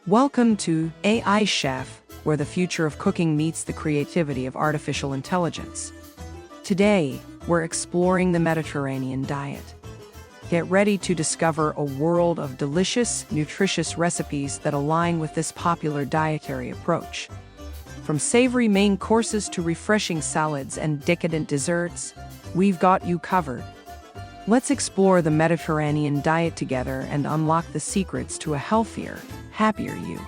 Welcome to AI Chef, where the future of cooking meets the creativity of artificial intelligence. Today, we're exploring the Mediterranean diet. Get ready to discover a world of delicious, nutritious recipes that align with this popular dietary approach. From savory main courses to refreshing salads and decadent desserts, we've got you covered. Let's explore the Mediterranean diet together and unlock the secrets to a healthier, happier you.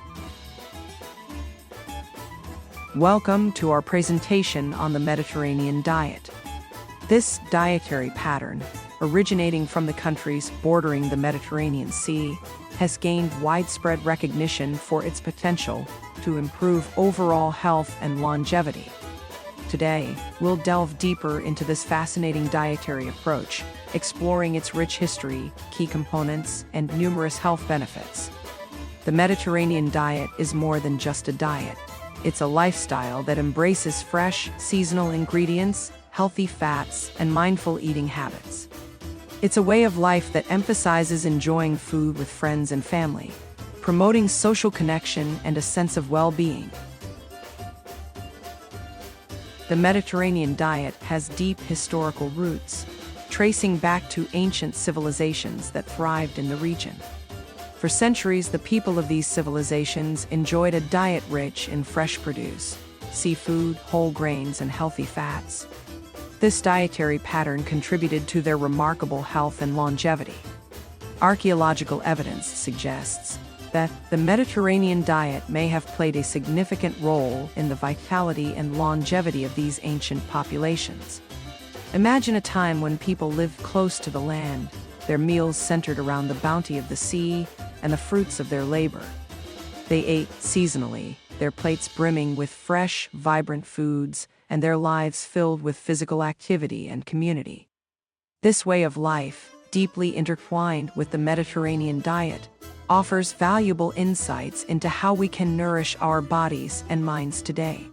Welcome to our presentation on the Mediterranean diet. This dietary pattern, originating from the countries bordering the Mediterranean Sea, has gained widespread recognition for its potential to improve overall health and longevity. Today, we'll delve deeper into this fascinating dietary approach, exploring its rich history, key components, and numerous health benefits. The Mediterranean diet is more than just a diet. It's a lifestyle that embraces fresh, seasonal ingredients, healthy fats, and mindful eating habits. It's a way of life that emphasizes enjoying food with friends and family, promoting social connection and a sense of well-being. The Mediterranean diet has deep historical roots, tracing back to ancient civilizations that thrived in the region. For centuries, the people of these civilizations enjoyed a diet rich in fresh produce, seafood, whole grains, and healthy fats. This dietary pattern contributed to their remarkable health and longevity. Archaeological evidence suggests that the Mediterranean diet may have played a significant role in the vitality and longevity of these ancient populations. Imagine a time when people lived close to the land, their meals centered around the bounty of the sea and the fruits of their labor. They ate seasonally, their plates brimming with fresh, vibrant foods, and their lives filled with physical activity and community. This way of life, deeply intertwined with the Mediterranean diet, offers valuable insights into how we can nourish our bodies and minds today.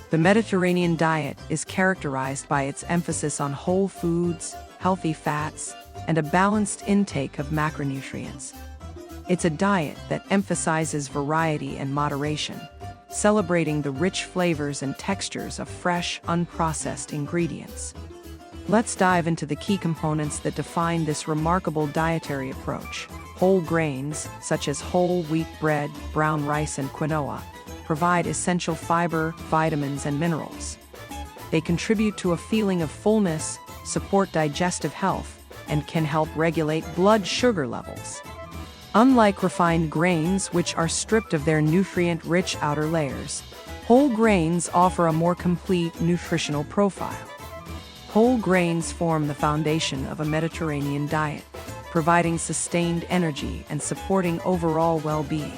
The Mediterranean diet is characterized by its emphasis on whole foods, healthy fats, and a balanced intake of macronutrients. It's a diet that emphasizes variety and moderation, celebrating the rich flavors and textures of fresh, unprocessed ingredients. Let's dive into the key components that define this remarkable dietary approach. Whole grains, such as whole wheat bread, brown rice, and quinoa, provide essential fiber, vitamins, and minerals. They contribute to a feeling of fullness, support digestive health, and can help regulate blood sugar levels. Unlike refined grains, which are stripped of their nutrient-rich outer layers, whole grains offer a more complete nutritional profile. Whole grains form the foundation of a Mediterranean diet, providing sustained energy and supporting overall well-being.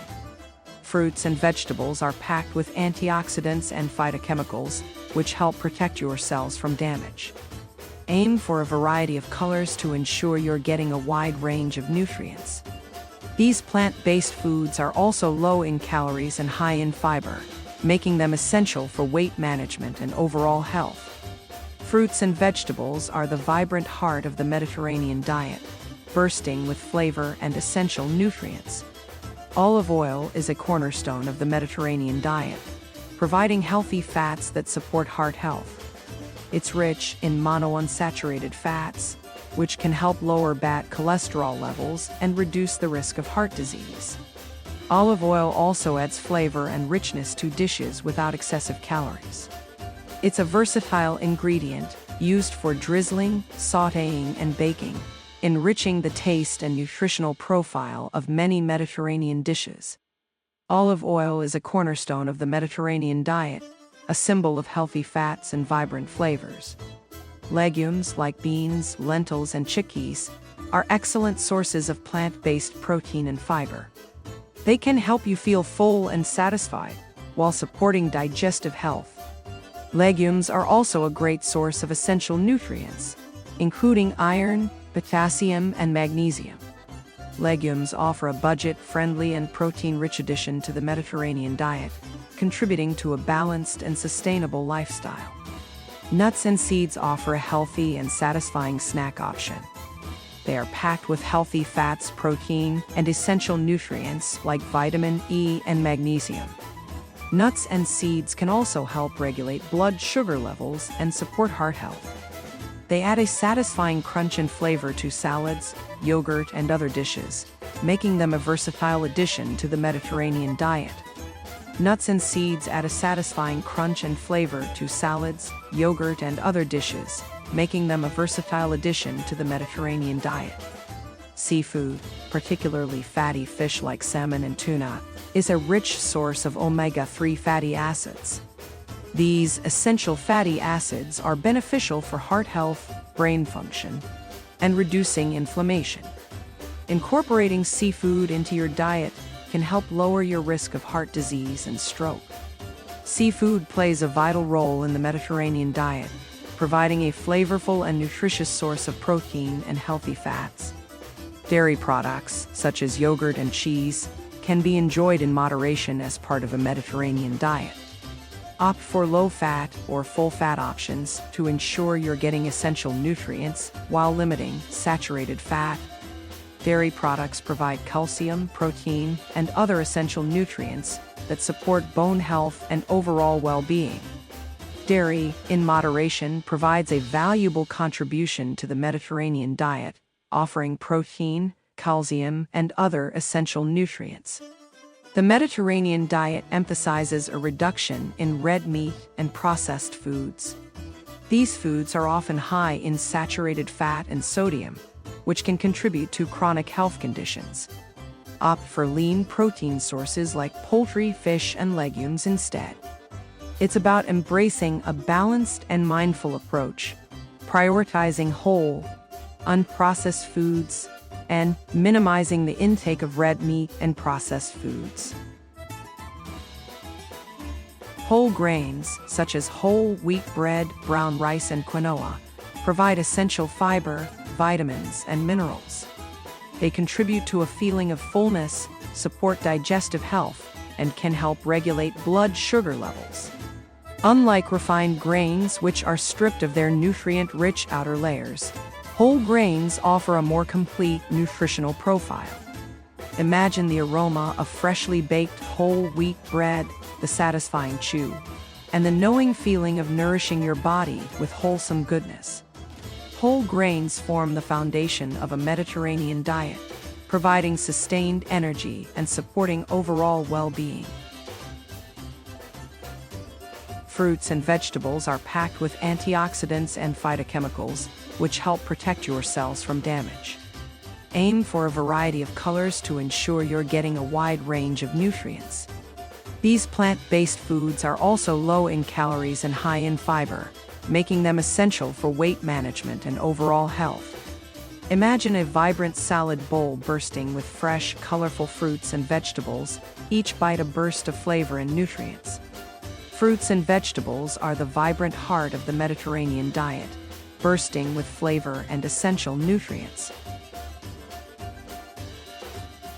Fruits and vegetables are packed with antioxidants and phytochemicals, which help protect your cells from damage. Aim for a variety of colors to ensure you're getting a wide range of nutrients. These plant-based foods are also low in calories and high in fiber, making them essential for weight management and overall health. Fruits and vegetables are the vibrant heart of the Mediterranean diet, bursting with flavor and essential nutrients. Olive oil is a cornerstone of the Mediterranean diet, providing healthy fats that support heart health. It's rich in monounsaturated fats, which can help lower bad cholesterol levels and reduce the risk of heart disease. Olive oil also adds flavor and richness to dishes without excessive calories. It's a versatile ingredient used for drizzling, sautéing, and baking, enriching the taste and nutritional profile of many Mediterranean dishes. Olive oil is a cornerstone of the Mediterranean diet, a symbol of healthy fats and vibrant flavors. Legumes like beans, lentils, and chickpeas are excellent sources of plant-based protein and fiber. They can help you feel full and satisfied while supporting digestive health. Legumes are also a great source of essential nutrients, including iron, potassium, and magnesium. Legumes offer a budget-friendly and protein-rich addition to the Mediterranean diet, contributing to a balanced and sustainable lifestyle. Nuts and seeds offer a healthy and satisfying snack option. They are packed with healthy fats, protein, and essential nutrients like vitamin E and magnesium. Nuts and seeds can also help regulate blood sugar levels and support heart health. They add a satisfying crunch and flavor to salads, yogurt, and other dishes, making them a versatile addition to the Mediterranean diet. Nuts and seeds add a satisfying crunch and flavor to salads, yogurt, and other dishes, making them a versatile addition to the Mediterranean diet. Seafood, particularly fatty fish like salmon and tuna, is a rich source of omega-3 fatty acids. These essential fatty acids are beneficial for heart health, brain function, and reducing inflammation. Incorporating seafood into your diet can help lower your risk of heart disease and stroke. Seafood plays a vital role in the Mediterranean diet, providing a flavorful and nutritious source of protein and healthy fats. Dairy products, such as yogurt and cheese, can be enjoyed in moderation as part of a Mediterranean diet. Opt for low-fat or full-fat options to ensure you're getting essential nutrients while limiting saturated fat. Dairy products provide calcium, protein, and other essential nutrients that support bone health and overall well-being. Dairy, in moderation, provides a valuable contribution to the Mediterranean diet, offering protein, calcium, and other essential nutrients. The Mediterranean diet emphasizes a reduction in red meat and processed foods. These foods are often high in saturated fat and sodium, which can contribute to chronic health conditions. Opt for lean protein sources like poultry, fish, and legumes instead. It's about embracing a balanced and mindful approach, prioritizing whole, unprocessed foods, and minimizing the intake of red meat and processed foods. Whole grains, such as whole wheat bread, brown rice, and quinoa, provide essential fiber, vitamins, and minerals. They contribute to a feeling of fullness, support digestive health, and can help regulate blood sugar levels. Unlike refined grains, which are stripped of their nutrient-rich outer layers, whole grains offer a more complete nutritional profile. Imagine the aroma of freshly baked whole wheat bread, the satisfying chew, and the knowing feeling of nourishing your body with wholesome goodness. Whole grains form the foundation of a Mediterranean diet, providing sustained energy and supporting overall well-being. Fruits and vegetables are packed with antioxidants and phytochemicals, which help protect your cells from damage. Aim for a variety of colors to ensure you're getting a wide range of nutrients. These plant-based foods are also low in calories and high in fiber, making them essential for weight management and overall health. Imagine a vibrant salad bowl bursting with fresh, colorful fruits and vegetables, each bite a burst of flavor and nutrients. Fruits and vegetables are the vibrant heart of the Mediterranean diet, bursting with flavor and essential nutrients.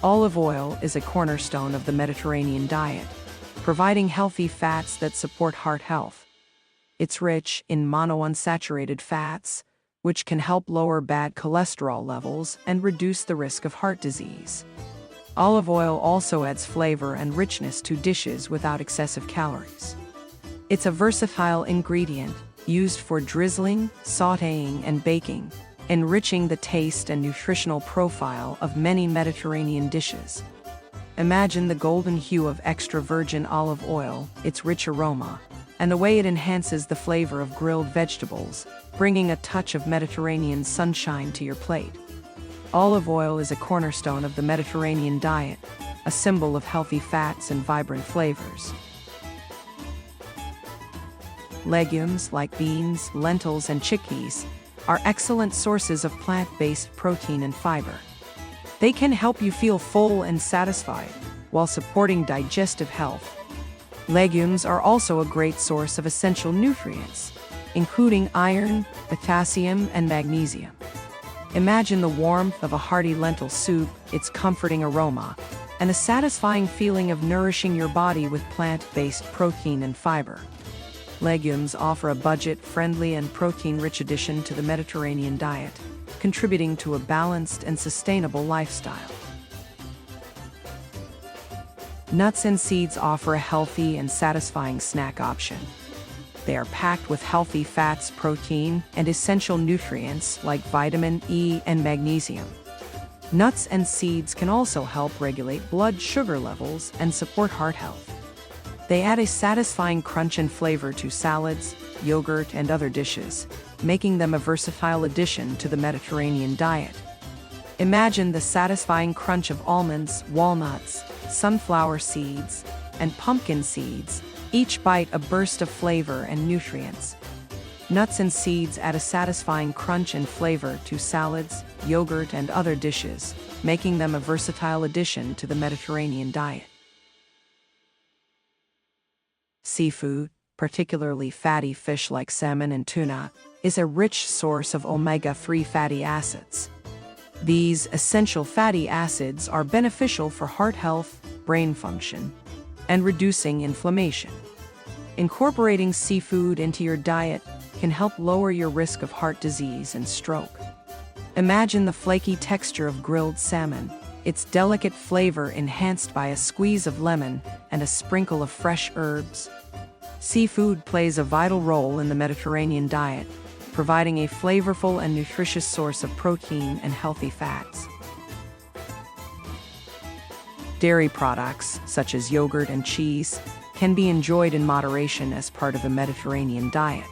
Olive oil is a cornerstone of the Mediterranean diet, providing healthy fats that support heart health. It's rich in monounsaturated fats, which can help lower bad cholesterol levels and reduce the risk of heart disease. Olive oil also adds flavor and richness to dishes without excessive calories. It's a versatile ingredient used for drizzling, sautéing, and baking, enriching the taste and nutritional profile of many Mediterranean dishes. Imagine the golden hue of extra virgin olive oil, its rich aroma, and the way it enhances the flavor of grilled vegetables, bringing a touch of Mediterranean sunshine to your plate. Olive oil is a cornerstone of the Mediterranean diet, a symbol of healthy fats and vibrant flavors. Legumes like beans, lentils, and chickpeas are excellent sources of plant-based protein and fiber. They can help you feel full and satisfied while supporting digestive health. Legumes are also a great source of essential nutrients, including iron, potassium, and magnesium. Imagine the warmth of a hearty lentil soup, its comforting aroma, and the satisfying feeling of nourishing your body with plant-based protein and fiber. Legumes offer a budget-friendly and protein-rich addition to the Mediterranean diet, contributing to a balanced and sustainable lifestyle. Nuts and seeds offer a healthy and satisfying snack option. They are packed with healthy fats, protein, and essential nutrients like vitamin E and magnesium. Nuts and seeds can also help regulate blood sugar levels and support heart health. They add a satisfying crunch and flavor to salads, yogurt, and other dishes, making them a versatile addition to the Mediterranean diet. Imagine the satisfying crunch of almonds, walnuts, sunflower seeds, and pumpkin seeds, each bite a burst of flavor and nutrients. Nuts and seeds add a satisfying crunch and flavor to salads, yogurt, and other dishes, making them a versatile addition to the Mediterranean diet. Seafood, particularly fatty fish like salmon and tuna, is a rich source of omega-3 fatty acids. These essential fatty acids are beneficial for heart health, brain function, and reducing inflammation. Incorporating seafood into your diet can help lower your risk of heart disease and stroke. Imagine the flaky texture of grilled salmon, its delicate flavor enhanced by a squeeze of lemon and a sprinkle of fresh herbs. Seafood plays a vital role in the Mediterranean diet, providing a flavorful and nutritious source of protein and healthy fats. Dairy products, such as yogurt and cheese, can be enjoyed in moderation as part of the Mediterranean diet.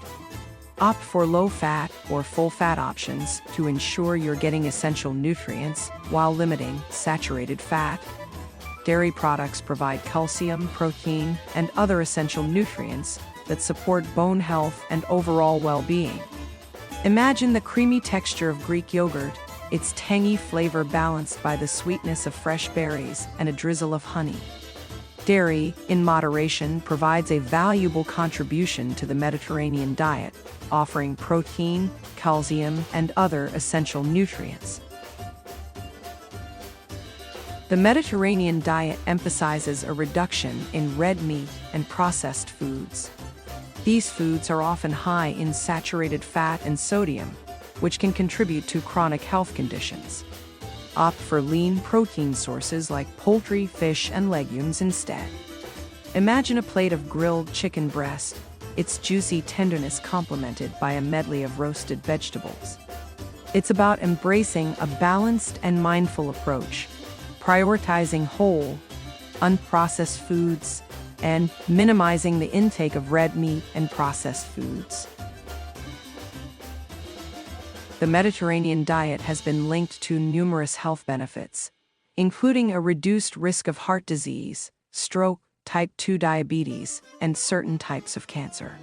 Opt for low-fat or full-fat options to ensure you're getting essential nutrients while limiting saturated fat. Dairy products provide calcium, protein, and other essential nutrients that support bone health and overall well-being. Imagine the creamy texture of Greek yogurt, its tangy flavor balanced by the sweetness of fresh berries and a drizzle of honey. Dairy, in moderation, provides a valuable contribution to the Mediterranean diet, offering protein, calcium, and other essential nutrients. The Mediterranean diet emphasizes a reduction in red meat and processed foods. These foods are often high in saturated fat and sodium, which can contribute to chronic health conditions. Opt for lean protein sources like poultry, fish, and legumes instead. Imagine a plate of grilled chicken breast, its juicy tenderness complemented by a medley of roasted vegetables. It's about embracing a balanced and mindful approach, prioritizing whole, unprocessed foods, and minimizing the intake of red meat and processed foods. The Mediterranean diet has been linked to numerous health benefits, including a reduced risk of heart disease, stroke, type 2 diabetes, and certain types of cancer.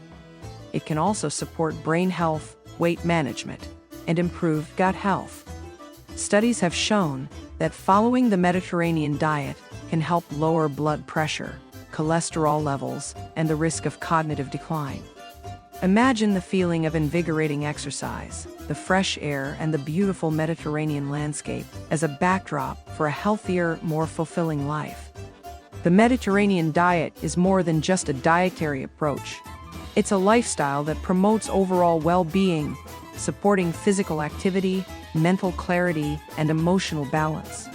It can also support brain health, weight management, and improved gut health. Studies have shown that following the Mediterranean diet can help lower blood pressure, cholesterol levels, and the risk of cognitive decline. Imagine the feeling of invigorating exercise, the fresh air, and the beautiful Mediterranean landscape as a backdrop for a healthier, more fulfilling life. The Mediterranean diet is more than just a dietary approach. It's a lifestyle that promotes overall well-being, supporting physical activity, mental clarity, and emotional balance.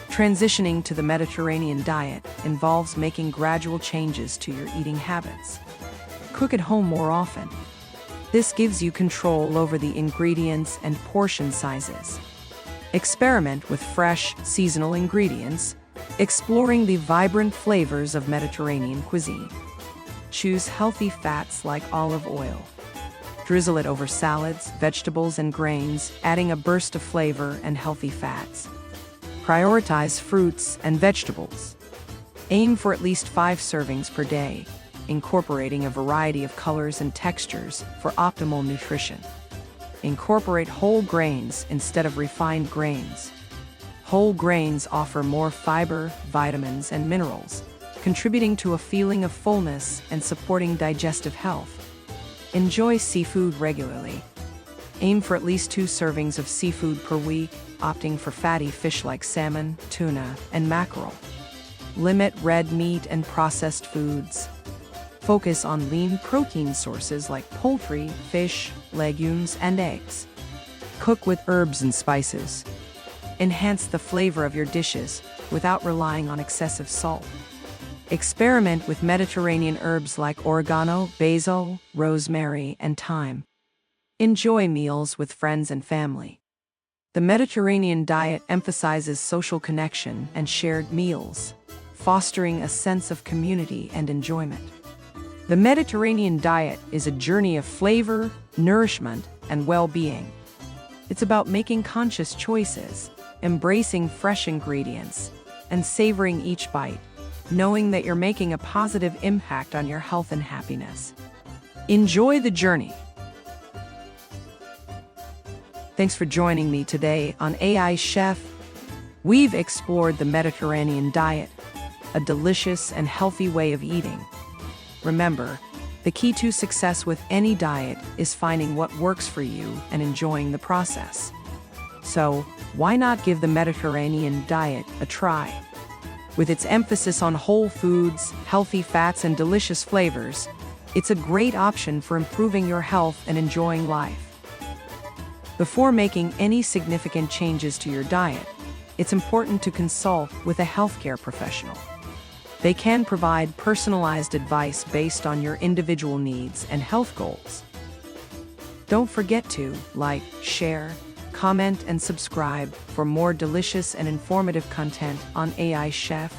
Transitioning to the Mediterranean diet involves making gradual changes to your eating habits. Cook at home more often. This gives you control over the ingredients and portion sizes. Experiment with fresh, seasonal ingredients, exploring the vibrant flavors of Mediterranean cuisine. Choose healthy fats like olive oil. Drizzle it over salads, vegetables, and grains, adding a burst of flavor and healthy fats. Prioritize fruits and vegetables. Aim for at least 5 servings per day, incorporating a variety of colors and textures for optimal nutrition. Incorporate whole grains instead of refined grains. Whole grains offer more fiber, vitamins, and minerals, contributing to a feeling of fullness and supporting digestive health. Enjoy seafood regularly. Aim for at least 2 servings of seafood per week, opting for fatty fish like salmon, tuna, and mackerel. Limit red meat and processed foods. Focus on lean protein sources like poultry, fish, legumes, and eggs. Cook with herbs and spices. Enhance the flavor of your dishes without relying on excessive salt. Experiment with Mediterranean herbs like oregano, basil, rosemary, and thyme. Enjoy meals with friends and family. The Mediterranean diet emphasizes social connection and shared meals, fostering a sense of community and enjoyment. The Mediterranean diet is a journey of flavor, nourishment, and well-being. It's about making conscious choices, embracing fresh ingredients, and savoring each bite, knowing that you're making a positive impact on your health and happiness. Enjoy the journey. Thanks for joining me today on AI Chef. We've explored the Mediterranean diet, a delicious and healthy way of eating. Remember, the key to success with any diet is finding what works for you and enjoying the process. So, why not give the Mediterranean diet a try? With its emphasis on whole foods, healthy fats, and delicious flavors, it's a great option for improving your health and enjoying life. Before making any significant changes to your diet, it's important to consult with a healthcare professional. They can provide personalized advice based on your individual needs and health goals. Don't forget to like, share, comment, and subscribe for more delicious and informative content on AI Chef.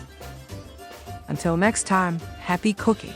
Until next time, happy cooking!